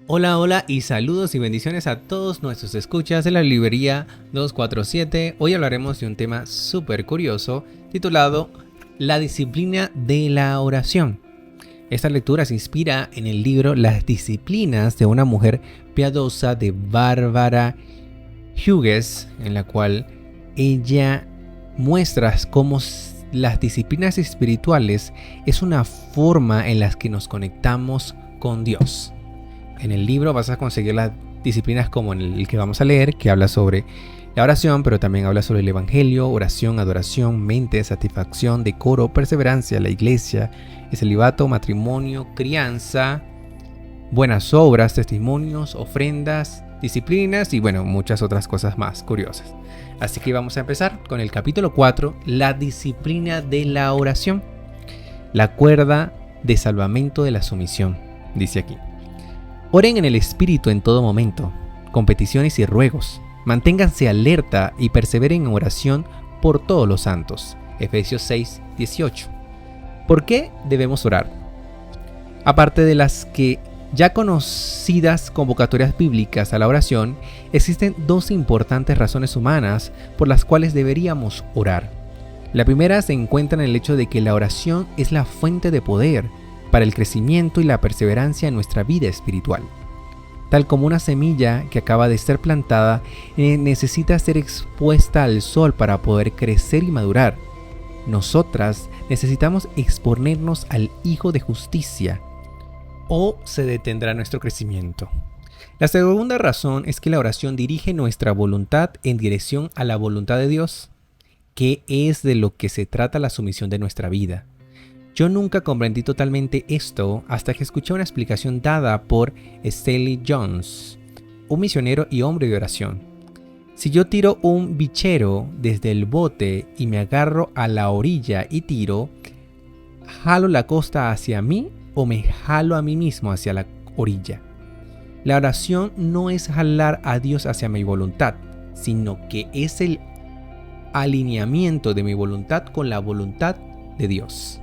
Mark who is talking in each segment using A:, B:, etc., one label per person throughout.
A: Hola, hola y saludos y bendiciones a todos nuestros escuchas de la librería 247. Hoy hablaremos de un tema súper curioso titulado La disciplina de la oración. Esta lectura se inspira en el libro Las disciplinas de una mujer piadosa de Bárbara Hughes, en la cual ella muestra cómo las disciplinas espirituales es una forma en la que nos conectamos con Dios. En el libro vas a conseguir las disciplinas como en el que vamos a leer, que habla sobre la oración, pero también habla sobre el evangelio, oración, adoración, mente, satisfacción, decoro, perseverancia, la iglesia, el celibato, matrimonio, crianza, buenas obras, testimonios, ofrendas, disciplinas y bueno, muchas otras cosas más curiosas. Así que vamos a empezar con el capítulo 4, la disciplina de la oración. La cuerda de salvamento de la sumisión, dice aquí. Oren en el Espíritu en todo momento, con peticiones y ruegos. Manténganse alerta y perseveren en oración por todos los santos. Efesios 6:18. ¿Por qué debemos orar? Aparte de las que ya conocidas convocatorias bíblicas a la oración, existen dos importantes razones humanas por las cuales deberíamos orar. La primera se encuentra en el hecho de que la oración es la fuente de poder para el crecimiento y la perseverancia en nuestra vida espiritual. Tal como una semilla que acaba de ser plantada necesita ser expuesta al sol para poder crecer y madurar, nosotras necesitamos exponernos al Hijo de Justicia, o se detendrá nuestro crecimiento. La segunda razón es que la oración dirige nuestra voluntad en dirección a la voluntad de Dios, que es de lo que se trata la sumisión de nuestra vida. Yo nunca comprendí totalmente esto hasta que escuché una explicación dada por Stanley Jones, un misionero y hombre de oración. Si yo tiro un bichero desde el bote y me agarro a la orilla y tiro, ¿jalo la costa hacia mí o me jalo a mí mismo hacia la orilla? La oración no es jalar a Dios hacia mi voluntad, sino que es el alineamiento de mi voluntad con la voluntad de Dios.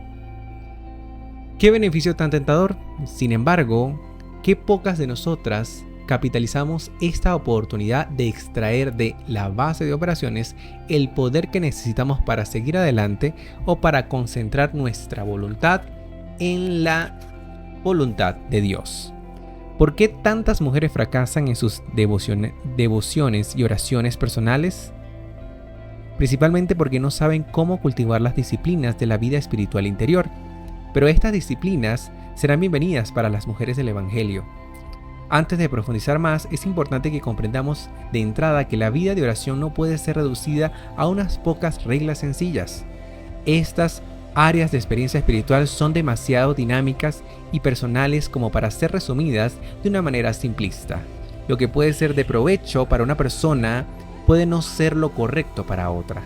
A: ¡Qué beneficio tan tentador! Sin embargo, qué pocas de nosotras capitalizamos esta oportunidad de extraer de la base de operaciones el poder que necesitamos para seguir adelante o para concentrar nuestra voluntad en la voluntad de Dios. ¿Por qué tantas mujeres fracasan en sus devociones y oraciones personales? Principalmente porque no saben cómo cultivar las disciplinas de la vida espiritual interior. Pero estas disciplinas serán bienvenidas para las mujeres del Evangelio. Antes de profundizar más, es importante que comprendamos de entrada que la vida de oración no puede ser reducida a unas pocas reglas sencillas. Estas áreas de experiencia espiritual son demasiado dinámicas y personales como para ser resumidas de una manera simplista. Lo que puede ser de provecho para una persona puede no ser lo correcto para otra.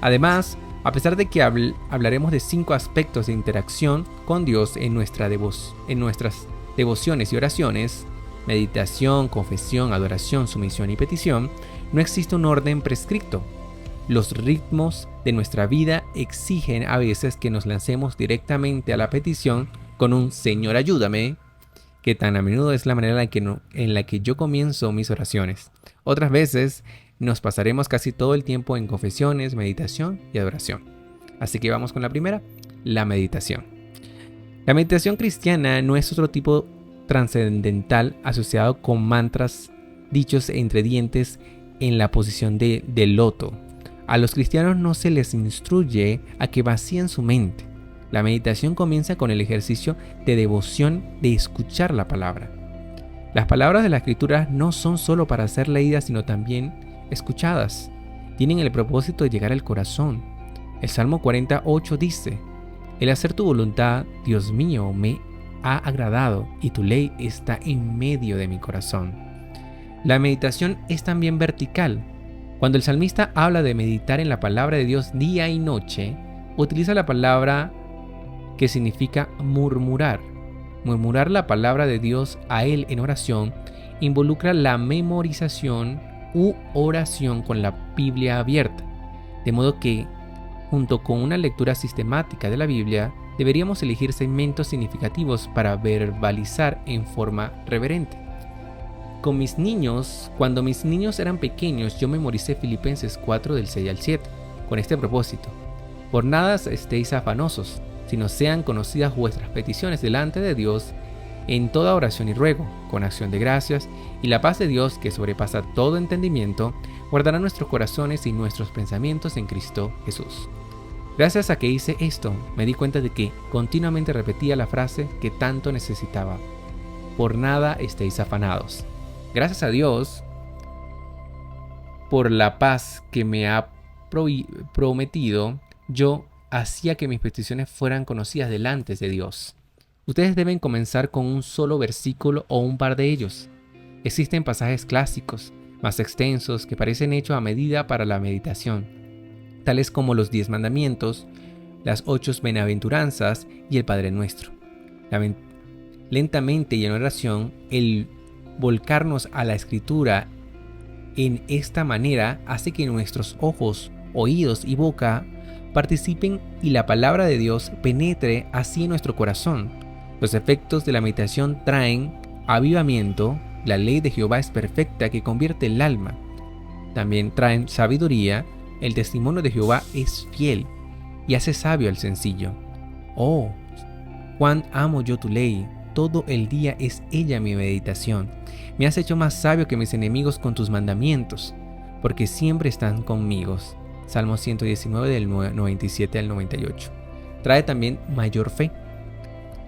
A: Además, a pesar de que hablaremos de 5 aspectos de interacción con Dios en nuestras devociones y oraciones, meditación, confesión, adoración, sumisión y petición, no existe un orden prescrito. Los ritmos de nuestra vida exigen a veces que nos lancemos directamente a la petición con un Señor ayúdame, que tan a menudo es la manera en la que yo comienzo mis oraciones. Otras veces nos pasaremos casi todo el tiempo en confesiones, meditación y adoración. Así que vamos con la primera, la meditación. La meditación cristiana no es otro tipo trascendental asociado con mantras dichos entre dientes en la posición de loto. A los cristianos no se les instruye a que vacíen su mente. La meditación comienza con el ejercicio de devoción de escuchar la palabra. Las palabras de la Escritura no son solo para ser leídas, sino también escuchadas. Tienen el propósito de llegar al corazón. El Salmo 48 dice: el hacer tu voluntad, Dios mío, me ha agradado y tu ley está en medio de mi corazón. La meditación es también vertical. Cuando el salmista habla de meditar en la palabra de Dios día y noche, utiliza la palabra que significa murmurar. Murmurar la palabra de Dios a Él en oración involucra la memorización u oración con la Biblia abierta, de modo que, junto con una lectura sistemática de la Biblia, deberíamos elegir segmentos significativos para verbalizar en forma reverente. Cuando mis niños eran pequeños, yo memoricé Filipenses 4 del 6 al 7, con este propósito: por nada estéis afanosos, sino sean conocidas vuestras peticiones delante de Dios en toda oración y ruego, con acción de gracias, y la paz de Dios, que sobrepasa todo entendimiento, guardará nuestros corazones y nuestros pensamientos en Cristo Jesús. Gracias a que hice esto, me di cuenta de que continuamente repetía la frase que tanto necesitaba: por nada estéis afanados. Gracias a Dios por la paz que me ha prometido, yo hacía que mis peticiones fueran conocidas delante de Dios. Ustedes deben comenzar con un solo versículo o un par de ellos. Existen pasajes clásicos, más extensos, que parecen hechos a medida para la meditación, tales como los 10 mandamientos, las 8 bienaventuranzas y el Padre Nuestro. Lentamente y en oración, el volcarnos a la Escritura en esta manera hace que nuestros ojos, oídos y boca participen y la palabra de Dios penetre así en nuestro corazón. Los efectos de la meditación traen avivamiento. La ley de Jehová es perfecta, que convierte el alma. También traen sabiduría. El testimonio de Jehová es fiel y hace sabio al sencillo. Oh, cuán amo yo tu ley. Todo el día es ella mi meditación. Me has hecho más sabio que mis enemigos con tus mandamientos, porque siempre están conmigo. Salmo 119 del 97 al 98. Trae también mayor fe.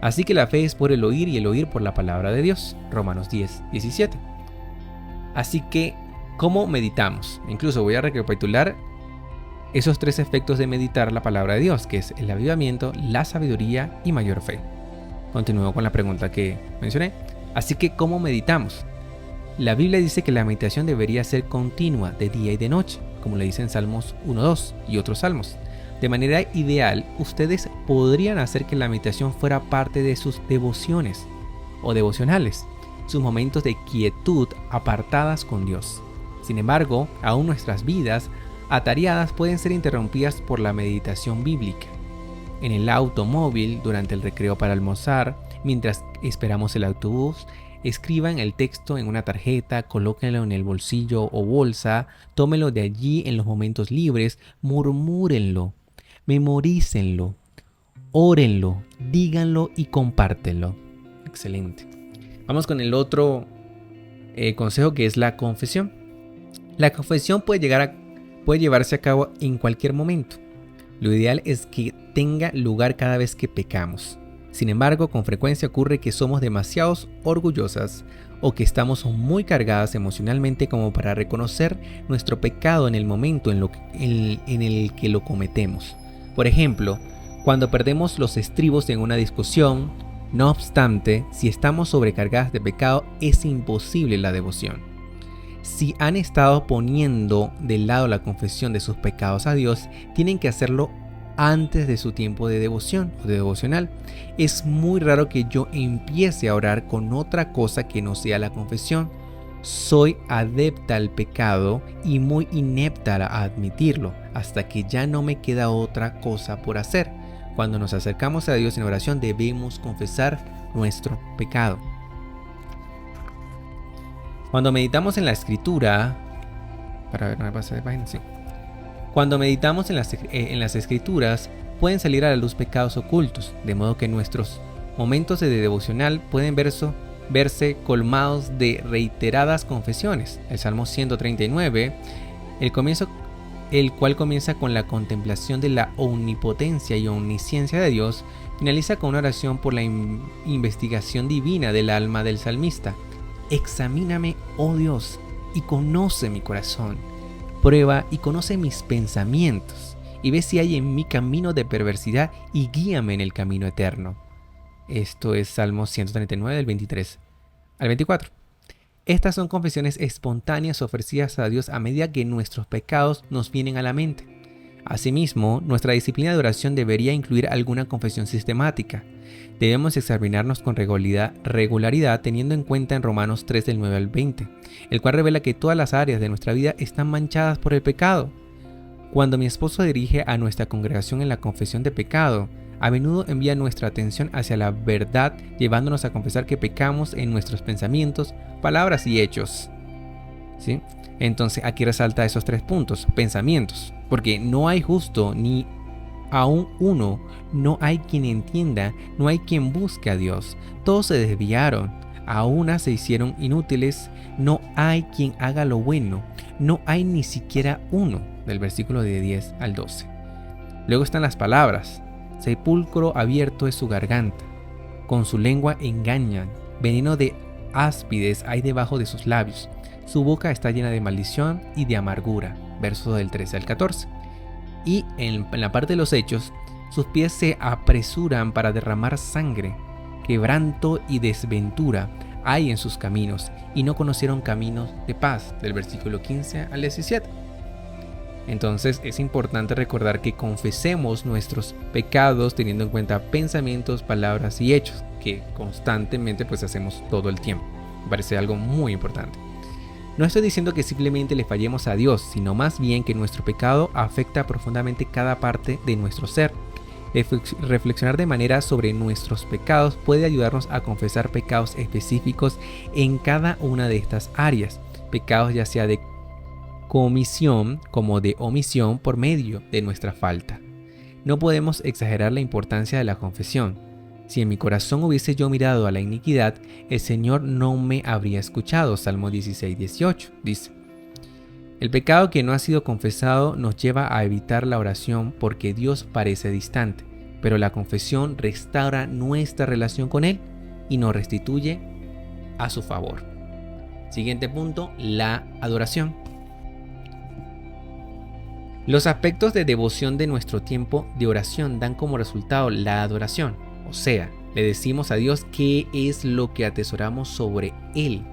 A: Así que la fe es por el oír y el oír por la palabra de Dios. Romanos 10, 17. Así que, ¿cómo meditamos? Incluso voy a recapitular esos 3 efectos de meditar la palabra de Dios, que es el avivamiento, la sabiduría y mayor fe. Continúo con la pregunta que mencioné. Así que, ¿cómo meditamos? La Biblia dice que la meditación debería ser continua, de día y de noche, como le dicen Salmos 1:2 y otros salmos. De manera ideal, ustedes podrían hacer que la meditación fuera parte de sus devociones o devocionales, sus momentos de quietud apartadas con Dios. Sin embargo, aún nuestras vidas atareadas pueden ser interrumpidas por la meditación bíblica. En el automóvil, durante el recreo para almorzar, mientras esperamos el autobús, escriban el texto en una tarjeta, colóquenlo en el bolsillo o bolsa, tómenlo de allí en los momentos libres, murmúrenlo, memorícenlo, órenlo, díganlo y compártenlo. Excelente. Vamos con el otro consejo, que es la confesión. La confesión puede llevarse a cabo en cualquier momento. Lo ideal es que tenga lugar cada vez que pecamos. Sin embargo, con frecuencia ocurre que somos demasiado orgullosas o que estamos muy cargadas emocionalmente como para reconocer nuestro pecado en el momento en el que lo cometemos. Por ejemplo, cuando perdemos los estribos en una discusión. No obstante, si estamos sobrecargadas de pecado, es imposible la devoción. Si han estado poniendo de lado la confesión de sus pecados a Dios, tienen que hacerlo antes de su tiempo de devoción o de devocional. Es muy raro que yo empiece a orar con otra cosa que no sea la confesión. Soy adepta al pecado y muy inepta a admitirlo, hasta que ya no me queda otra cosa por hacer. Cuando nos acercamos a Dios en oración, debemos confesar nuestro pecado. Cuando meditamos en la Escritura, Cuando meditamos en las Escrituras, pueden salir a la luz pecados ocultos, de modo que nuestros momentos de devocional pueden verse colmados de reiteradas confesiones. El Salmo 139, el cual comienza con la contemplación de la omnipotencia y omnisciencia de Dios, finaliza con una oración por la investigación divina del alma del salmista. Examíname, oh Dios, y conoce mi corazón. Prueba y conoce mis pensamientos, y ve si hay en mí camino de perversidad, y guíame en el camino eterno. Esto es Salmo 139, del 23 al 24. Estas son confesiones espontáneas ofrecidas a Dios a medida que nuestros pecados nos vienen a la mente. Asimismo, nuestra disciplina de oración debería incluir alguna confesión sistemática. Debemos examinarnos con regularidad teniendo en cuenta en Romanos 3 del 9 al 20, el cual revela que todas las áreas de nuestra vida están manchadas por el pecado. Cuando mi esposo dirige a nuestra congregación en la confesión de pecado, A menudo envía nuestra atención hacia la verdad, llevándonos a confesar que pecamos en nuestros pensamientos, palabras y hechos. ¿Sí? Entonces aquí resalta esos 3 puntos. Pensamientos, porque no hay justo ni aún uno, no hay quien entienda, no hay quien busque a Dios. Todos se desviaron, a una se hicieron inútiles, no hay quien haga lo bueno, no hay ni siquiera uno, del versículo de 10 al 12. Luego están las palabras. Sepulcro abierto es su garganta, con su lengua engañan, veneno de áspides hay debajo de sus labios, su boca está llena de maldición y de amargura, versos del 13 al 14. Y en la parte de los hechos, sus pies se apresuran para derramar sangre, quebranto y desventura hay en sus caminos, y no conocieron caminos de paz, del versículo 15 al 17. Entonces es importante recordar que confesemos nuestros pecados teniendo en cuenta pensamientos, palabras y hechos, que constantemente pues hacemos todo el tiempo. Me parece algo muy importante. No estoy diciendo que simplemente le fallemos a Dios, sino más bien que nuestro pecado afecta profundamente cada parte de nuestro ser. Reflexionar de manera sobre nuestros pecados puede ayudarnos a confesar pecados específicos en cada una de estas áreas. Pecados ya sea de comisión como de omisión por medio de nuestra falta. No podemos exagerar la importancia de la confesión. Si en mi corazón hubiese yo mirado a la iniquidad, el Señor no me habría escuchado. Salmo 16:18 dice. El pecado que no ha sido confesado nos lleva a evitar la oración porque Dios parece distante, pero la confesión restaura nuestra relación con Él y nos restituye a su favor. Siguiente punto, la adoración. Los aspectos de devoción de nuestro tiempo de oración dan como resultado la adoración, o sea, le decimos a Dios qué es lo que atesoramos sobre Él.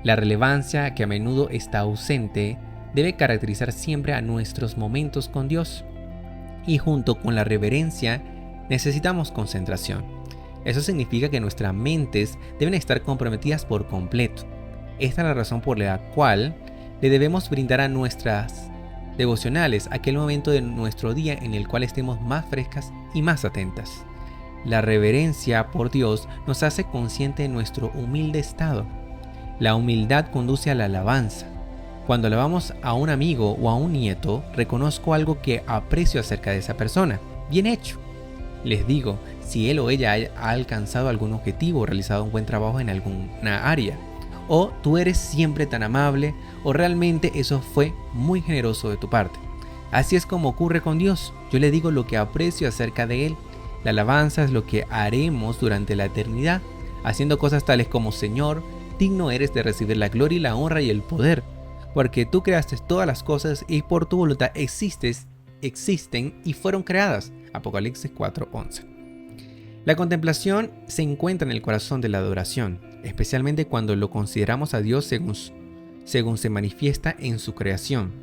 A: La relevancia, que a menudo está ausente, debe caracterizar siempre a nuestros momentos con Dios. Y junto con la reverencia, necesitamos concentración. Eso significa que nuestras mentes deben estar comprometidas por completo. Esta es la razón por la cual le debemos brindar a nuestras devocionales aquel momento de nuestro día en el cual estemos más frescas y más atentas. La reverencia por Dios nos hace consciente de nuestro humilde estado. La humildad conduce a la alabanza. Cuando alabamos a un amigo o a un nieto, reconozco algo que aprecio acerca de esa persona. Bien hecho. Les digo, si él o ella ha alcanzado algún objetivo o realizado un buen trabajo en alguna área. O tú eres siempre tan amable, o realmente eso fue muy generoso de tu parte. Así es como ocurre con Dios. Yo le digo lo que aprecio acerca de Él. La alabanza es lo que haremos durante la eternidad, haciendo cosas tales como: Señor, digno eres de recibir la gloria y la honra y el poder, porque tú creaste todas las cosas y por tu voluntad existen y fueron creadas. Apocalipsis 4:11. La contemplación se encuentra en el corazón de la adoración, especialmente cuando lo consideramos a Dios según se manifiesta en su creación.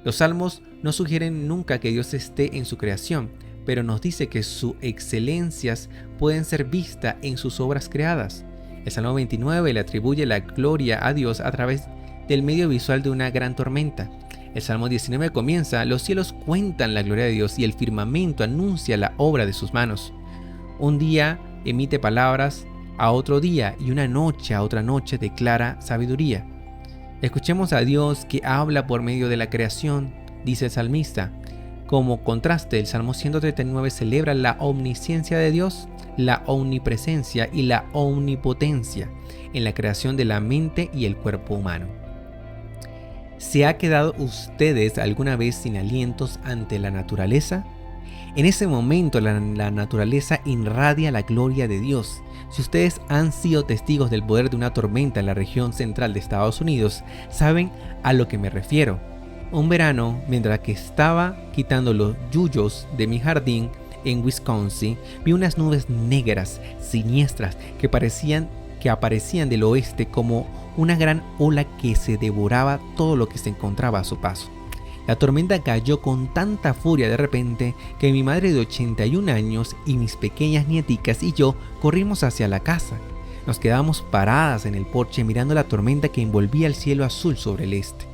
A: Los salmos no sugieren nunca que Dios esté en su creación, pero nos dice que sus excelencias pueden ser vistas en sus obras creadas. El Salmo 29 le atribuye la gloria a Dios a través del medio visual de una gran tormenta. El Salmo 19 comienza: los cielos cuentan la gloria de Dios y el firmamento anuncia la obra de sus manos. Un día emite palabras a otro día y una noche a otra noche declara sabiduría. Escuchemos a Dios que habla por medio de la creación, dice el salmista. Como contraste, el Salmo 139 celebra la omnisciencia de Dios, la omnipresencia y la omnipotencia en la creación de la mente y el cuerpo humano. ¿Se ha quedado ustedes alguna vez sin alientos ante la naturaleza? En ese momento la naturaleza irradia la gloria de Dios. Si ustedes han sido testigos del poder de una tormenta en la región central de Estados Unidos, saben a lo que me refiero. Un verano, mientras que estaba quitando los yuyos de mi jardín en Wisconsin, vi unas nubes negras, siniestras, que aparecían del oeste como una gran ola que se devoraba todo lo que se encontraba a su paso. La tormenta cayó con tanta furia de repente que mi madre de 81 años y mis pequeñas nieticas y yo corrimos hacia la casa. Nos quedamos paradas en el porche mirando la tormenta que envolvía el cielo azul sobre el este,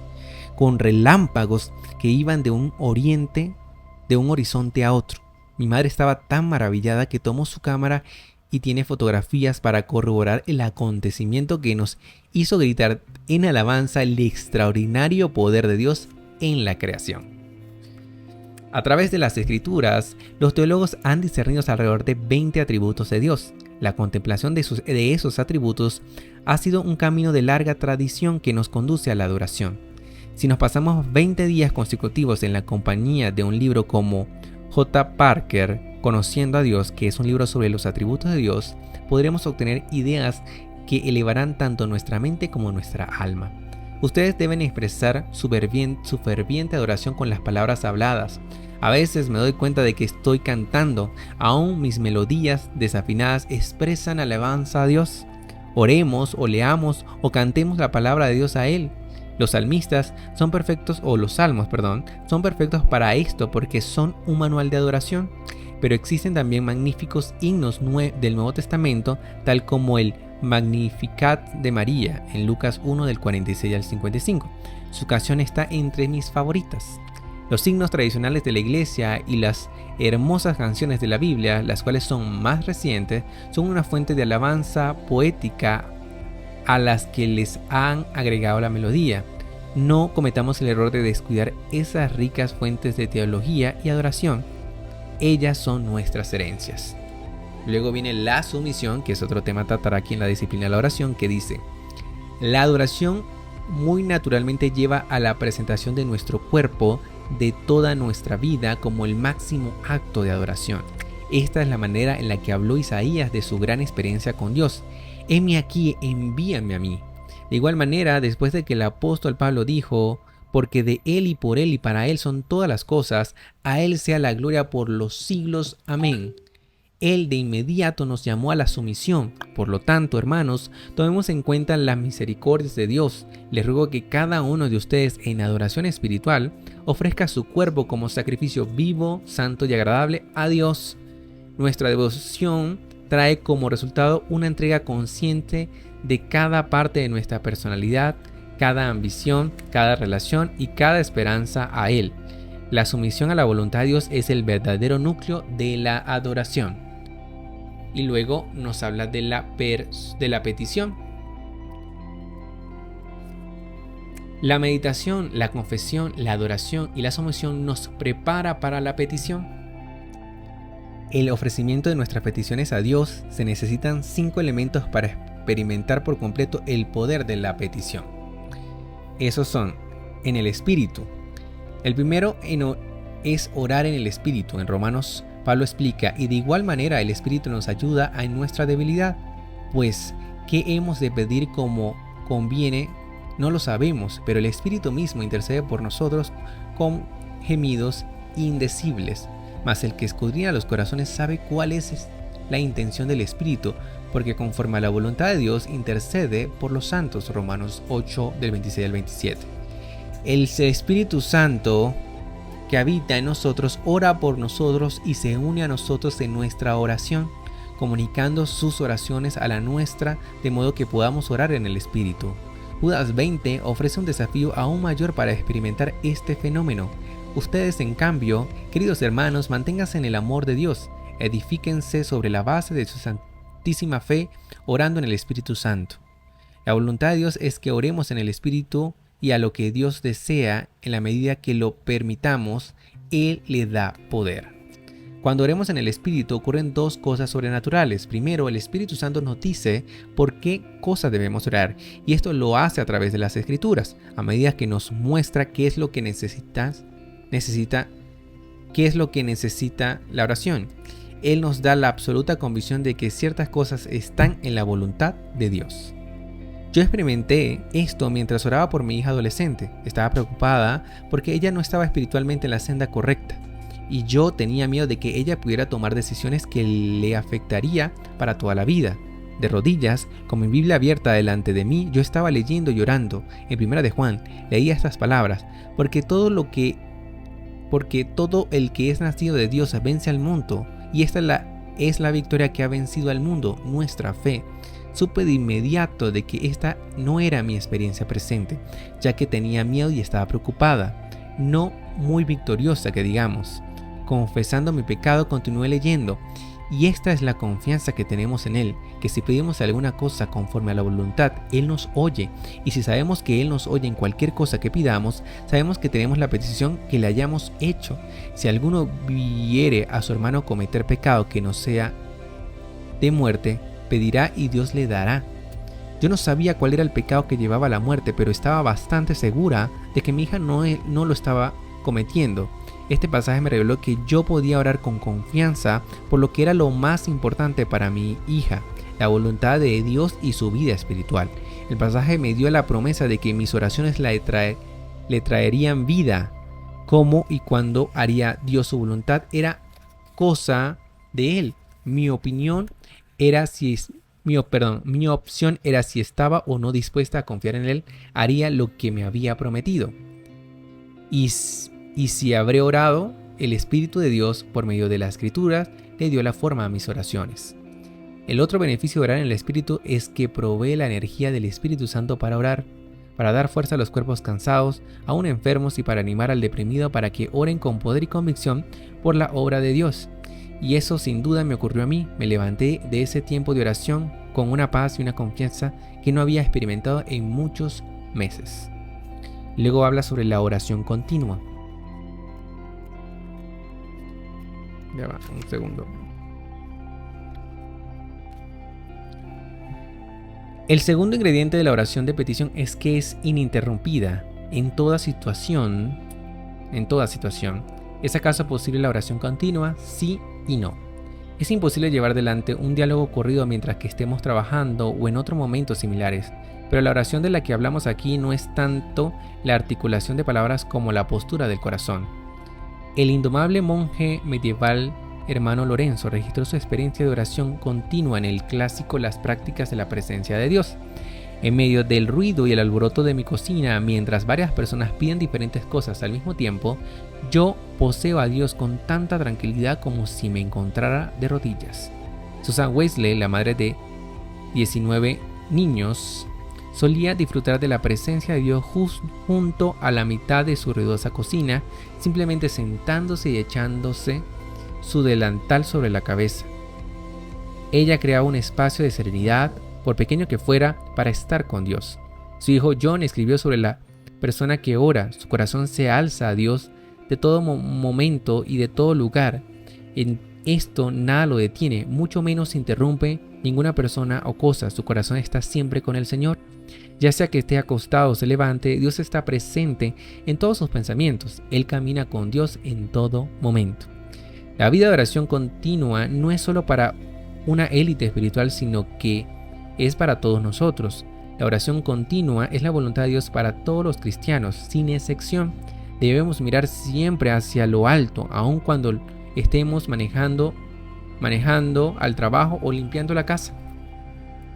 A: con relámpagos que iban de un horizonte a otro. Mi madre estaba tan maravillada que tomó su cámara y tiene fotografías para corroborar el acontecimiento que nos hizo gritar en alabanza el extraordinario poder de Dios en la creación. A través de las escrituras, los teólogos han discernido alrededor de 20 atributos de Dios. La contemplación de esos atributos ha sido un camino de larga tradición que nos conduce a la adoración. Si nos pasamos 20 días consecutivos en la compañía de un libro como J. Parker, Conociendo a Dios, que es un libro sobre los atributos de Dios, podremos obtener ideas que elevarán tanto nuestra mente como nuestra alma. Ustedes deben expresar su ferviente adoración con las palabras habladas. A veces me doy cuenta de que estoy cantando, aún mis melodías desafinadas expresan alabanza a Dios. Oremos o leamos o cantemos la palabra de Dios a Él. Los salmistas son perfectos, o los salmos, son perfectos para esto porque son un manual de adoración. Pero existen también magníficos himnos del Nuevo Testamento, tal como el Magnificat de María en Lucas 1 del 46 al 55. Su canción está entre mis favoritas. Los himnos tradicionales de la iglesia y las hermosas canciones de la Biblia, las cuales son más recientes, son una fuente de alabanza poética a las que les han agregado la melodía. No cometamos el error de descuidar esas ricas fuentes de teología y adoración. Ellas son nuestras herencias. Luego viene la sumisión, que es otro tema a tratar aquí en la disciplina de la oración, que dice: la adoración muy naturalmente lleva a la presentación de nuestro cuerpo, de toda nuestra vida, como el máximo acto de adoración. Esta es la manera en la que habló Isaías de su gran experiencia con Dios. Heme aquí, envíame a mí. De igual manera, después de que el apóstol Pablo dijo: porque de Él y por Él y para Él son todas las cosas, a Él sea la gloria por los siglos. Amén. Él de inmediato nos llamó a la sumisión. Por lo tanto, hermanos, tomemos en cuenta las misericordias de Dios. Les ruego que cada uno de ustedes en adoración espiritual ofrezca su cuerpo como sacrificio vivo, santo y agradable a Dios. Nuestra devoción trae como resultado una entrega consciente de cada parte de nuestra personalidad, cada ambición, cada relación y cada esperanza a Él. La sumisión a la voluntad de Dios es el verdadero núcleo de la adoración. Y luego nos habla de la petición. La meditación, la confesión, la adoración y la sumisión nos prepara para la petición. El ofrecimiento de nuestras peticiones a Dios se necesitan 5 elementos para experimentar por completo el poder de la petición. Esos son: en el Espíritu. El primero es orar en el Espíritu. En Romanos, Pablo explica: y de igual manera el Espíritu nos ayuda en nuestra debilidad, pues ¿qué hemos de pedir como conviene? No lo sabemos, pero el Espíritu mismo intercede por nosotros con gemidos indecibles. Mas el que escudriña los corazones sabe cuál es la intención del Espíritu, porque conforme a la voluntad de Dios intercede por los santos. Romanos 8 del 26 al 27. El Espíritu Santo que habita en nosotros ora por nosotros y se une a nosotros en nuestra oración, comunicando sus oraciones a la nuestra, de modo que podamos orar en el Espíritu. Judas 20 ofrece un desafío aún mayor para experimentar este fenómeno. Ustedes, en cambio, queridos hermanos, manténganse en el amor de Dios, edifíquense sobre la base de su santísima fe, orando en el Espíritu Santo. La voluntad de Dios es que oremos en el Espíritu, y a lo que Dios desea, en la medida que lo permitamos, Él le da poder. Cuando oremos en el Espíritu ocurren 2 cosas sobrenaturales. Primero, el Espíritu Santo nos dice por qué cosas debemos orar, y esto lo hace a través de las Escrituras, a medida que nos muestra qué es lo que necesita la oración. Él nos da la absoluta convicción de que ciertas cosas están en la voluntad de Dios. Yo experimenté esto mientras oraba por mi hija adolescente. Estaba preocupada porque ella no estaba espiritualmente en la senda correcta, y yo tenía miedo de que ella pudiera tomar decisiones que le afectaría para toda la vida. De rodillas, con mi Biblia abierta delante de mí, yo estaba leyendo y orando. En 1 de Juan leía estas palabras: porque todo el que es nacido de Dios vence al mundo, y esta es la victoria que ha vencido al mundo, nuestra fe. Supe de inmediato de que esta no era mi experiencia presente, ya que tenía miedo y estaba preocupada, no muy victoriosa que digamos. confesando mi pecado, continué leyendo. Y esta es la confianza que tenemos en Él, que si pedimos alguna cosa conforme a la voluntad, Él nos oye. Y si sabemos que Él nos oye en cualquier cosa que pidamos, sabemos que tenemos la petición que le hayamos hecho. Si alguno viere a su hermano cometer pecado que no sea de muerte, pedirá y Dios le dará. Yo no sabía cuál era el pecado que llevaba a la muerte, pero estaba bastante segura de que mi hija no lo estaba cometiendo. Este pasaje me reveló que yo podía orar con confianza por lo que era lo más importante para mi hija, la voluntad de Dios y su vida espiritual. El pasaje me dio la promesa de que mis oraciones le traerían vida. Cómo y cuándo haría Dios su voluntad era cosa de Él. Mi opción era si estaba o no dispuesta a confiar en Él, haría lo que me había prometido. Y si habré orado, el Espíritu de Dios, por medio de las Escrituras, le dio la forma a mis oraciones. El otro beneficio de orar en el Espíritu es que provee la energía del Espíritu Santo para orar, para dar fuerza a los cuerpos cansados, aún enfermos, y para animar al deprimido para que oren con poder y convicción por la obra de Dios. Y eso sin duda me ocurrió a mí. Me levanté de ese tiempo de oración con una paz y una confianza que no había experimentado en muchos meses. Luego habla sobre la oración continua. Ya va, un segundo. El segundo ingrediente de la oración de petición es que es ininterrumpida en toda situación. ¿Es acaso posible la oración continua? Sí y no. Es imposible llevar adelante un diálogo corrido mientras que estemos trabajando o en otros momentos similares, pero la oración de la que hablamos aquí no es tanto la articulación de palabras como la postura del corazón. El indomable monje medieval hermano Lorenzo registró su experiencia de oración continua en el clásico Las prácticas de la presencia de Dios. En medio del ruido y el alboroto de mi cocina, mientras varias personas piden diferentes cosas al mismo tiempo, yo poseo a Dios con tanta tranquilidad como si me encontrara de rodillas. Susan Wesley, la madre de 19 niños, solía disfrutar de la presencia de Dios junto a la mitad de su ruidosa cocina, simplemente sentándose y echándose su delantal sobre la cabeza. Ella creaba un espacio de serenidad, por pequeño que fuera, para estar con Dios. Su hijo John escribió sobre la persona que ora, su corazón se alza a Dios de todo momento y de todo lugar. En esto nada lo detiene, mucho menos interrumpe ninguna persona o cosa. Su corazón está siempre con el Señor. Ya sea que esté acostado o se levante, Dios está presente en todos sus pensamientos. Él camina con Dios en todo momento. La vida de oración continua no es solo para una élite espiritual, sino que es para todos nosotros. La oración continua es la voluntad de Dios para todos los cristianos, sin excepción. Debemos mirar siempre hacia lo alto, aun cuando estemos manejando al trabajo o limpiando la casa.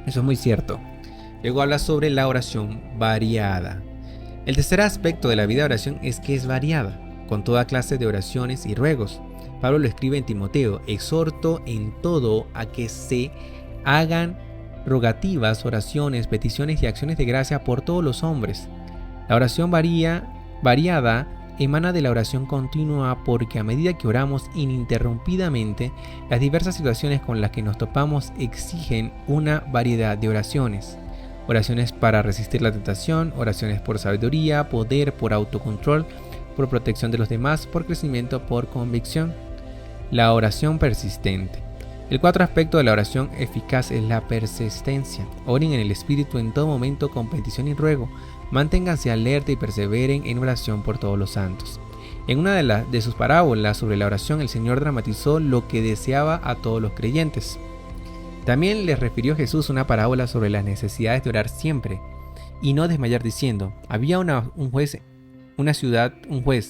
A: Eso es muy cierto. Luego habla sobre la oración variada. El tercer aspecto de la vida de oración es que es variada, con toda clase de oraciones y ruegos. Pablo lo escribe en Timoteo: exhorto en todo a que se hagan rogativas, oraciones, peticiones y acciones de gracia por todos los hombres. La oración variada emana de la oración continua, porque a medida que oramos ininterrumpidamente, las diversas situaciones con las que nos topamos exigen una variedad de oraciones. Oraciones para resistir la tentación, oraciones por sabiduría, poder, por autocontrol, por protección de los demás, por crecimiento, por convicción. La oración persistente. El cuarto aspecto de la oración eficaz es la persistencia. Oren en el Espíritu en todo momento con petición y ruego. Manténganse alerta y perseveren en oración por todos los santos. En una de sus parábolas sobre la oración, el Señor dramatizó lo que deseaba a todos los creyentes. También les refirió Jesús una parábola sobre las necesidades de orar siempre y no desmayar, diciendo: había un juez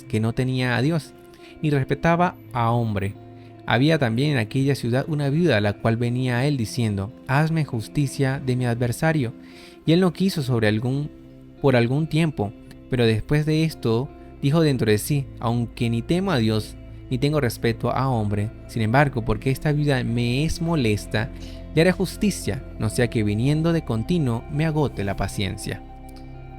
A: que no tenía a Dios ni respetaba a hombre. Había también en aquella ciudad una viuda, la cual venía a él diciendo: hazme justicia de mi adversario. Y él no quiso por algún tiempo, pero después de esto dijo dentro de sí: aunque ni temo a Dios ni tengo respeto a hombre, sin embargo, porque esta viuda me es molesta, le haré justicia, no sea que viniendo de continuo me agote la paciencia.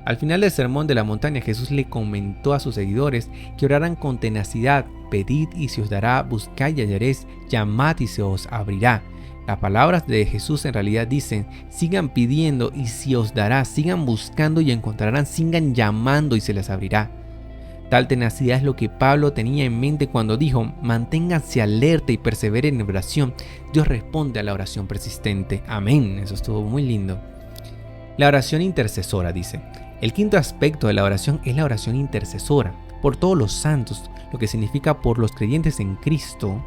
A: Al final del sermón de la montaña, Jesús le comentó a sus seguidores que oraran con tenacidad: pedid y se os dará, buscad y hallaréis, llamad y se os abrirá. Las palabras de Jesús en realidad dicen: sigan pidiendo y se os dará, sigan buscando y encontrarán, sigan llamando y se les abrirá. Tal tenacidad es lo que Pablo tenía en mente cuando dijo: manténganse alerta y perseveren en oración. Dios responde a la oración persistente. Amén. Eso estuvo muy lindo. La oración intercesora, dice. El quinto aspecto de la oración es la oración intercesora, por todos los santos, lo que significa por los creyentes en Cristo,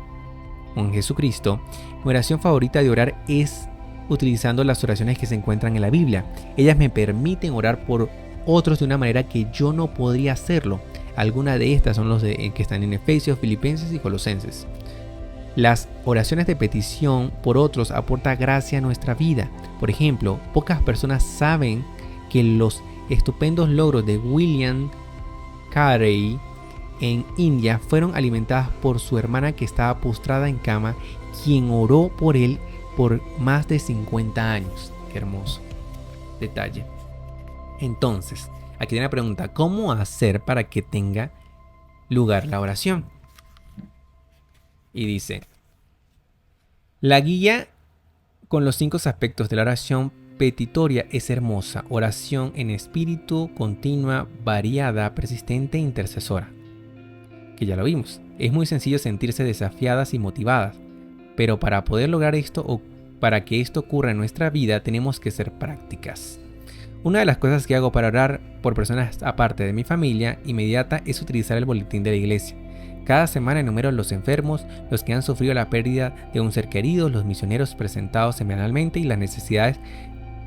A: o en Jesucristo. Mi oración favorita de orar es utilizando las oraciones que se encuentran en la Biblia. Ellas me permiten orar por otros de una manera que yo no podría hacerlo. Algunas de estas son los que están en Efesios, Filipenses y Colosenses. Las oraciones de petición por otros aportan gracia a nuestra vida. Por ejemplo, pocas personas saben que los estupendos logros de William Carey en India fueron alimentadas por su hermana que estaba postrada en cama, quien oró por él por más de 50 años. Qué hermoso detalle. Entonces, aquí tiene la pregunta: ¿cómo hacer para que tenga lugar la oración? Y dice: la guía con los 5 aspectos de la oración petitoria es hermosa. Oración en espíritu, continua, variada, persistente e intercesora. Que ya lo vimos. Es muy sencillo sentirse desafiadas y motivadas, pero para poder lograr esto o para que esto ocurra en nuestra vida tenemos que ser prácticas. Una de las cosas que hago para orar por personas aparte de mi familia inmediata es utilizar el boletín de la iglesia. Cada semana enumero los enfermos, los que han sufrido la pérdida de un ser querido, los misioneros presentados semanalmente y las necesidades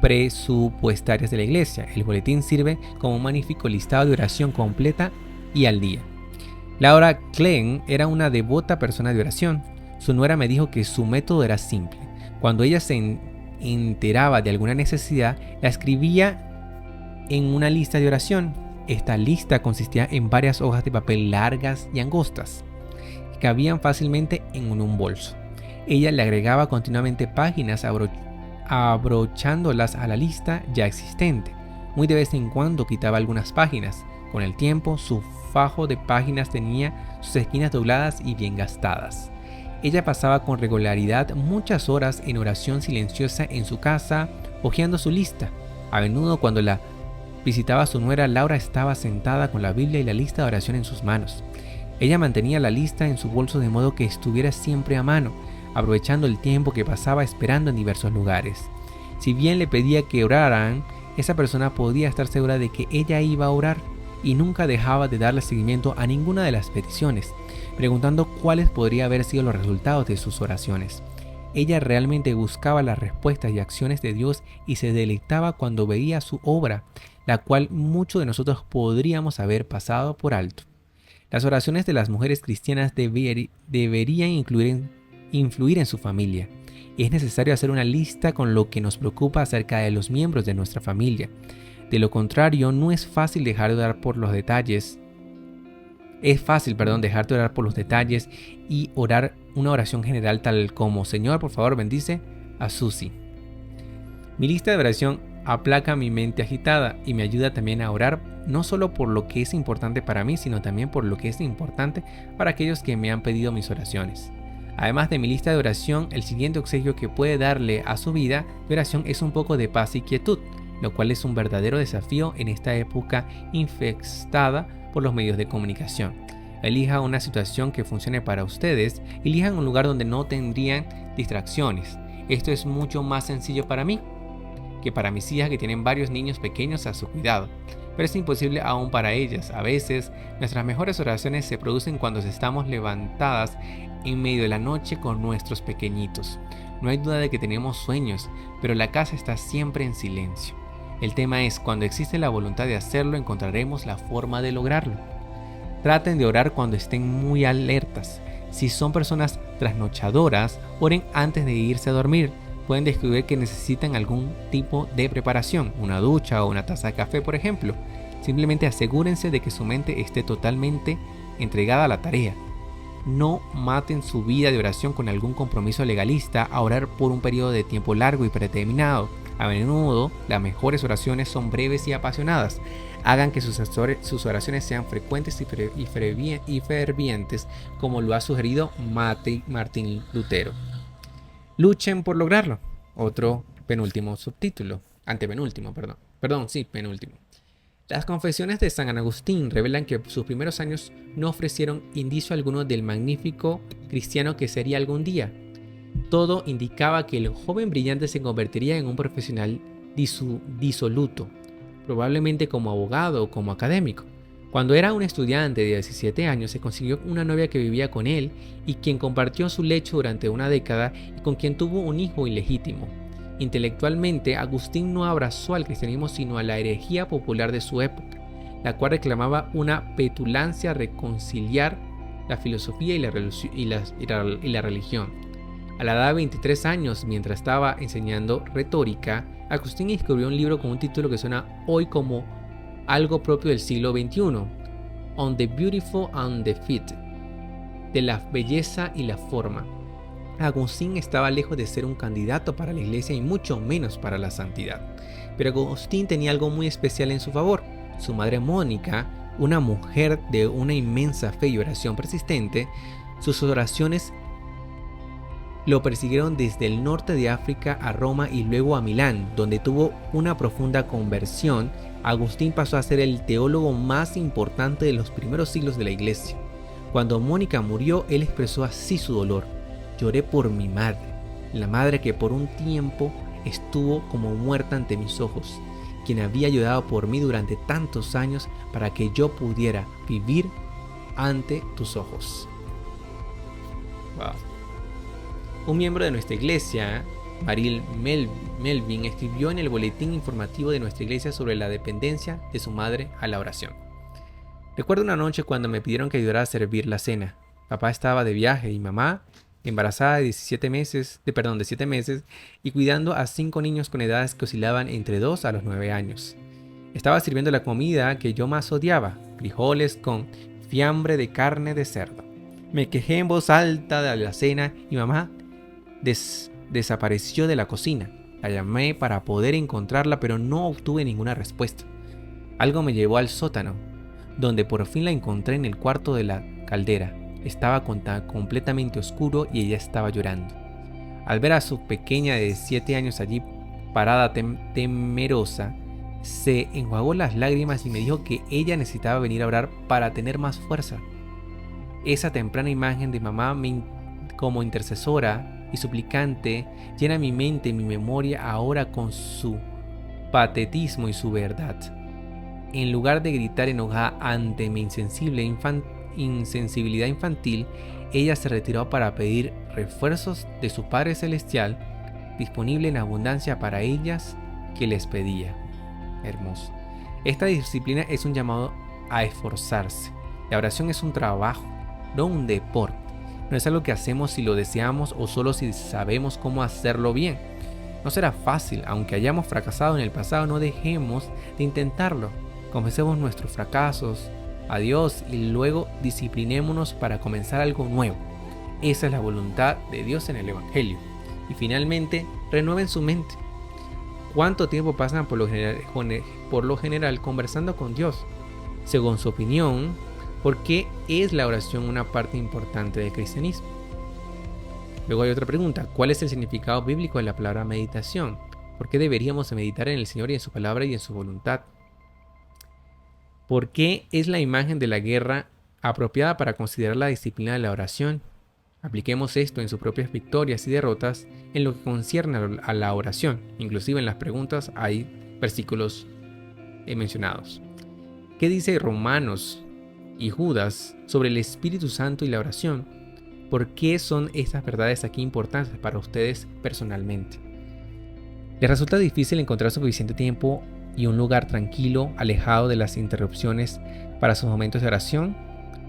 A: presupuestarias de la iglesia. El boletín sirve como un magnífico listado de oración completa y al día. Laura Klein era una devota persona de oración. Su nuera me dijo que su método era simple. Cuando ella se enteraba de alguna necesidad, la escribía en una lista de oración. Esta lista consistía en varias hojas de papel largas y angostas, que cabían fácilmente en un bolso. Ella le agregaba continuamente páginas abrochándolas a la lista ya existente. Muy de vez en cuando quitaba algunas páginas. Con el tiempo, su fajo de páginas tenía sus esquinas dobladas y bien gastadas. Ella pasaba con regularidad muchas horas en oración silenciosa en su casa, hojeando su lista. A menudo, cuando la visitaba a su nuera, Laura estaba sentada con la Biblia y la lista de oración en sus manos. Ella mantenía la lista en su bolso de modo que estuviera siempre a mano, aprovechando el tiempo que pasaba esperando en diversos lugares. Si bien le pedía que oraran, esa persona podía estar segura de que ella iba a orar y nunca dejaba de darle seguimiento a ninguna de las peticiones, preguntando cuáles podrían haber sido los resultados de sus oraciones. Ella realmente buscaba las respuestas y acciones de Dios y se deleitaba cuando veía su obra, la cual muchos de nosotros podríamos haber pasado por alto. Las oraciones de las mujeres cristianas deberían influir en su familia. Es necesario hacer una lista con lo que nos preocupa acerca de los miembros de nuestra familia. De lo contrario, no es fácil dejar de orar por los detalles. Es fácil, dejar de orar por los detalles y orar una oración general tal como: Señor, por favor, bendice a Susi. Mi lista de oración aplaca mi mente agitada y me ayuda también a orar no solo por lo que es importante para mí, sino también por lo que es importante para aquellos que me han pedido mis oraciones. Además de mi lista de oración, el siguiente obsequio que puede darle a su vida de oración es un poco de paz y quietud, lo cual es un verdadero desafío en esta época infestada por los medios de comunicación. Elija una situación que funcione para ustedes, elijan un lugar donde no tendrían distracciones. Esto es mucho más sencillo para mí que para mis hijas, que tienen varios niños pequeños a su cuidado, pero es imposible aún para ellas. A veces, nuestras mejores oraciones se producen cuando estamos levantadas en medio de la noche con nuestros pequeñitos. No hay duda de que tenemos sueños, pero la casa está siempre en silencio. El tema es: cuando existe la voluntad de hacerlo, encontraremos la forma de lograrlo. Traten de orar cuando estén muy alertas. Si son personas trasnochadoras, oren antes de irse a dormir. Pueden descubrir que necesitan algún tipo de preparación, una ducha o una taza de café, por ejemplo. Simplemente asegúrense de que su mente esté totalmente entregada a la tarea. No maten su vida de oración con algún compromiso legalista a orar por un periodo de tiempo largo y predeterminado. A menudo, las mejores oraciones son breves y apasionadas. Hagan que sus oraciones sean frecuentes y fervientes, como lo ha sugerido Martín Lutero. Luchen por lograrlo. Otro penúltimo subtítulo. Antepenúltimo, perdón. Penúltimo. Las confesiones de San Agustín revelan que sus primeros años no ofrecieron indicio alguno del magnífico cristiano que sería algún día. Todo indicaba que el joven brillante se convertiría en un profesional disoluto, probablemente como abogado o como académico. Cuando era un estudiante de 17 años se consiguió una novia que vivía con él y quien compartió su lecho durante una década y con quien tuvo un hijo ilegítimo. Intelectualmente, Agustín no abrazó al cristianismo sino a la herejía popular de su época, la cual reclamaba una petulancia reconciliar la filosofía y la religión. A la edad de 23 años, mientras estaba enseñando retórica, Agustín escribió un libro con un título que suena hoy como algo propio del siglo XXI, On the Beautiful and the Fit, de la belleza y la forma. Agustín estaba lejos de ser un candidato para la iglesia y mucho menos para la santidad. Pero Agustín tenía algo muy especial en su favor. Su madre Mónica, una mujer de una inmensa fe y oración persistente, sus oraciones lo persiguieron desde el norte de África a Roma y luego a Milán, donde tuvo una profunda conversión. Agustín pasó a ser el teólogo más importante de los primeros siglos de la iglesia. Cuando Mónica murió, él expresó así su dolor: lloré por mi madre, la madre que por un tiempo estuvo como muerta ante mis ojos, quien había ayudado por mí durante tantos años para que yo pudiera vivir ante tus ojos. Wow. Un miembro de nuestra iglesia, Maril Melvin, escribió en el boletín informativo de nuestra iglesia sobre la dependencia de su madre a la oración. Recuerdo una noche cuando me pidieron que ayudara a servir la cena. Papá estaba de viaje y mamá, embarazada de 7 meses y cuidando a 5 niños con edades que oscilaban entre 2 a los 9 años. Estaba sirviendo la comida que yo más odiaba, frijoles con fiambre de carne de cerdo. Me quejé en voz alta de la cena y mamá desapareció de la cocina. La llamé para poder encontrarla, pero no obtuve ninguna respuesta. Algo me llevó al sótano, donde por fin la encontré en el cuarto de la caldera. Estaba completamente oscuro y ella estaba llorando. Al ver a su pequeña de 7 años allí parada temerosa, se enjuagó las lágrimas y me dijo que ella necesitaba venir a orar para tener más fuerza. Esa temprana imagen de mamá como intercesora y suplicante llena mi mente y mi memoria ahora con su patetismo y su verdad. En lugar de gritar enojada ante mi insensibilidad infantil, ella se retiró para pedir refuerzos de su Padre Celestial, disponible en abundancia para ellas que les pedía. Hermoso. Esta disciplina es un llamado a esforzarse. La oración es un trabajo, no un deporte. No es algo que hacemos si lo deseamos o solo si sabemos cómo hacerlo bien. No será fácil, aunque hayamos fracasado en el pasado, no dejemos de intentarlo. Confesemos nuestros fracasos a Dios y luego disciplinémonos para comenzar algo nuevo. Esa es la voluntad de Dios en el Evangelio. Y finalmente, renueven su mente. ¿Cuánto tiempo pasan por lo general conversando con Dios? Según su opinión, ¿por qué es la oración una parte importante del cristianismo? Luego hay otra pregunta: ¿cuál es el significado bíblico de la palabra meditación? ¿Por qué deberíamos meditar en el Señor y en su palabra y en su voluntad? ¿Por qué es la imagen de la guerra apropiada para considerar la disciplina de la oración? Apliquemos esto en sus propias victorias y derrotas en lo que concierne a la oración. Inclusive en las preguntas hay versículos mencionados. ¿Qué dice Romanos y Judas sobre el Espíritu Santo y la oración? ¿Por qué son estas verdades aquí importantes para ustedes personalmente? ¿Les resulta difícil encontrar suficiente tiempo y un lugar tranquilo, alejado de las interrupciones para sus momentos de oración?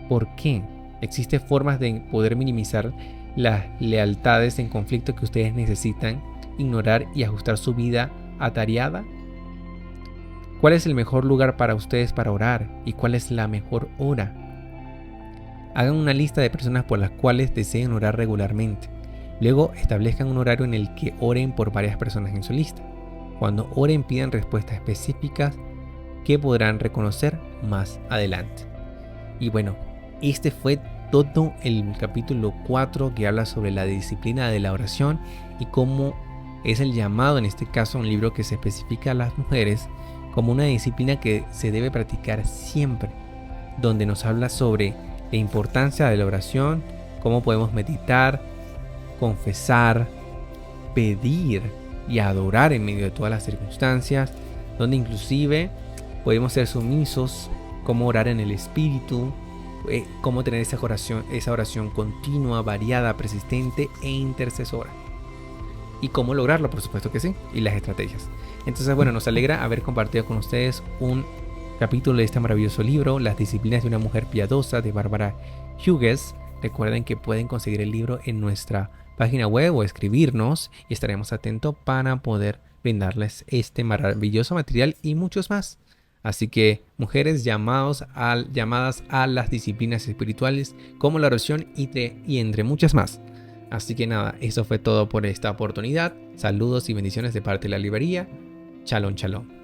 A: ¿Por qué? ¿Existen formas de poder minimizar las lealtades en conflicto que ustedes necesitan ignorar y ajustar su vida atareada? ¿Cuál es el mejor lugar para ustedes para orar y cuál es la mejor hora? Hagan una lista de personas por las cuales deseen orar regularmente. Luego establezcan un horario en el que oren por varias personas en su lista. Cuando oren pidan respuestas específicas que podrán reconocer más adelante. Y bueno, este fue todo el capítulo 4 que habla sobre la disciplina de la oración y cómo es el llamado, en este caso un libro que se especifica a las mujeres como una disciplina que se debe practicar siempre, donde nos habla sobre la importancia de la oración, cómo podemos meditar, confesar, pedir y adorar en medio de todas las circunstancias, donde inclusive podemos ser sumisos, cómo orar en el Espíritu, cómo tener esa oración continua, variada, persistente e intercesora. Y cómo lograrlo, por supuesto que sí, y las estrategias. Entonces, bueno, nos alegra haber compartido con ustedes un capítulo de este maravilloso libro, Las disciplinas de una mujer piadosa, de Bárbara Hughes. Recuerden que pueden conseguir el libro en nuestra página web o escribirnos y estaremos atentos para poder brindarles este maravilloso material y muchos más. Así que, mujeres, llamadas a las disciplinas espirituales como la oración y entre muchas más. Así que nada, eso fue todo por esta oportunidad. Saludos y bendiciones de parte de la librería. Shalom, shalom.